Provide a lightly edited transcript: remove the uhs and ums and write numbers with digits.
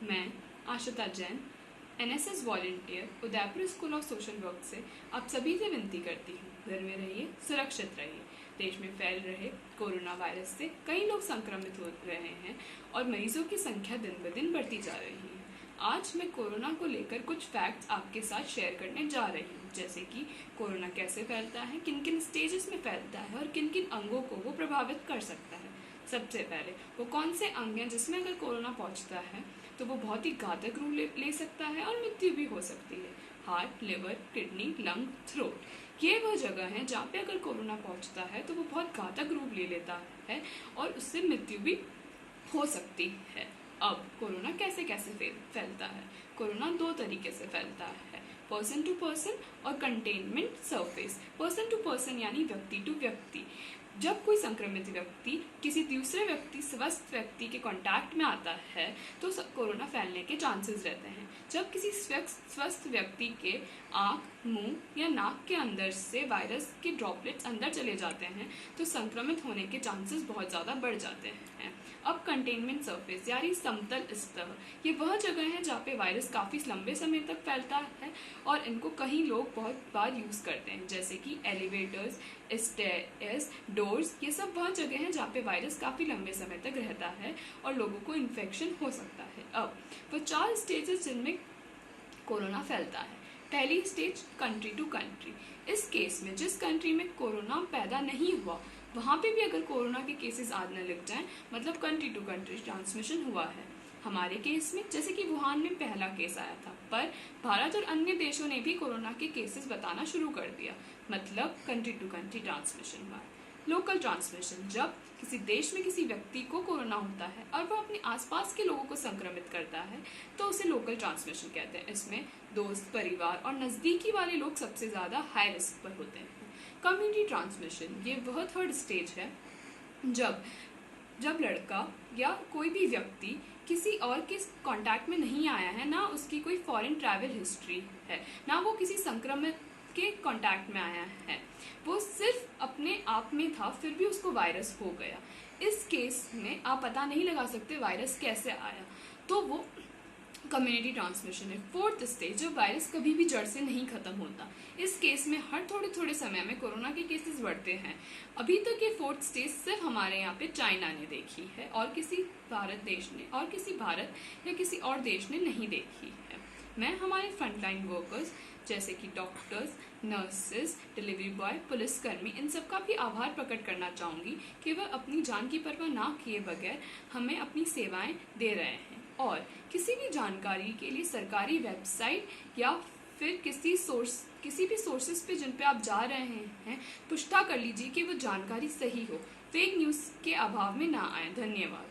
मैं Ashita Jain NSS volunteer Udaipur school of social work से आप सभी से विनती करती हूँ, घर में रहिए, सुरक्षित रहिए। देश में फैल रहे कोरोना वायरस से कई लोग संक्रमित हो रहे हैं और मरीजों की संख्या दिन ब दिन बढ़ती जा रही है। आज मैं कोरोना को लेकर कुछ फैक्ट्स आपके साथ शेयर करने जा रही हूँ, जैसे कि कोरोना कैसे फैलता है, किन किन स्टेजेस में फैलता है और किन किन अंगों को वो प्रभावित कर सकता है। सबसे पहले वो कौन से अंग हैं जिसमें अगर कोरोना पहुंचता है तो वो बहुत ही घातक रूप ले सकता है और मृत्यु भी हो सकती है। Heart, liver, kidney, lung, throat, ये वह जगह है जहाँ पे अगर कोरोना पहुंचता है तो वो बहुत घातक रूप ले लेता है और उससे मृत्यु भी हो सकती है। अब कोरोना कैसे कैसे फैलता है? कोरोना दो तरीके से फैलता है, पर्सन टू पर्सन और containment surface. Person to person यानी व्यक्ति टू व्यक्ति। जब कोई संक्रमित व्यक्ति किसी दूसरे व्यक्ति स्वस्थ व्यक्ति के कांटेक्ट में आता है तो कोरोना फैलने के चांसेस रहते हैं। जब किसी स्वस्थ व्यक्ति के आँख, मुंह या नाक के अंदर से वायरस के ड्रॉपलेट्स अंदर चले जाते हैं तो संक्रमित होने के चांसेस बहुत ज़्यादा बढ़ जाते हैं। अब कंटेनमेंट सरफेस यानी समतल सतह, ये वह जगह है जहाँ पे वायरस काफ़ी लंबे समय तक फैलता है और इनको कई लोग बहुत बार यूज़ करते हैं, जैसे कि एलिवेटर्स, स्टेयर्स, डोर्स। ये सब वह जगह है जहाँ पे वायरस काफ़ी लंबे समय तक रहता है और लोगों को इन्फेक्शन हो सकता है। अब वो 4 स्टेजेस जिनमें कोरोना फैलता है। पहली स्टेज, कंट्री टू कंट्री। इस केस में जिस कंट्री में कोरोना पैदा नहीं हुआ वहाँ पे भी अगर कोरोना के केसेस आने लग जाएं, मतलब कंट्री टू कंट्री ट्रांसमिशन हुआ है। हमारे केस में जैसे कि वुहान में पहला केस आया था, पर भारत और अन्य देशों ने भी कोरोना के केसेस बताना शुरू कर दिया, मतलब कंट्री टू कंट्री ट्रांसमिशन हुआ। लोकल ट्रांसमिशन, जब किसी देश में किसी व्यक्ति को कोरोना होता है और वह अपने आसपास के लोगों को संक्रमित करता है तो उसे लोकल ट्रांसमिशन कहते हैं। इसमें दोस्त, परिवार और नज़दीकी वाले लोग सबसे ज़्यादा हाई रिस्क पर होते हैं। कम्युनिटी ट्रांसमिशन, ये वह थर्ड स्टेज है जब लड़का या कोई भी व्यक्ति किसी और के कांटेक्ट में नहीं आया है, ना उसकी कोई फॉरेन ट्रैवल हिस्ट्री है, ना वो किसी संक्रमित के कांटेक्ट में आया है, वो सिर्फ अपने आप में था फिर भी उसको वायरस हो गया। इस केस में आप पता नहीं लगा सकते वायरस कैसे आया, तो वो कम्युनिटी ट्रांसमिशन है। फोर्थ स्टेज, जब वायरस कभी भी जड़ से नहीं खत्म होता। इस केस में हर थोड़े समय में कोरोना के केसेस बढ़ते हैं। अभी तक ये फोर्थ स्टेज सिर्फ हमारे यहाँ पे चाइना ने देखी है और किसी भारत या किसी और देश ने नहीं देखी है। मैं हमारे फ्रंटलाइन वर्कर्स जैसे कि डॉक्टर्स, नर्सेस, डिलीवरी बॉय, पुलिसकर्मी, इन सब का भी आभार प्रकट करना चाहूँगी कि वह अपनी जान की परवाह ना किए बगैर हमें अपनी सेवाएं दे रहे हैं। और किसी भी जानकारी के लिए सरकारी वेबसाइट या फिर किसी भी सोर्सेज पे जिन पे आप जा रहे हैं, पुष्टि कर लीजिए कि वो जानकारी सही हो, फेक न्यूज़ के अभाव में ना आए। धन्यवाद।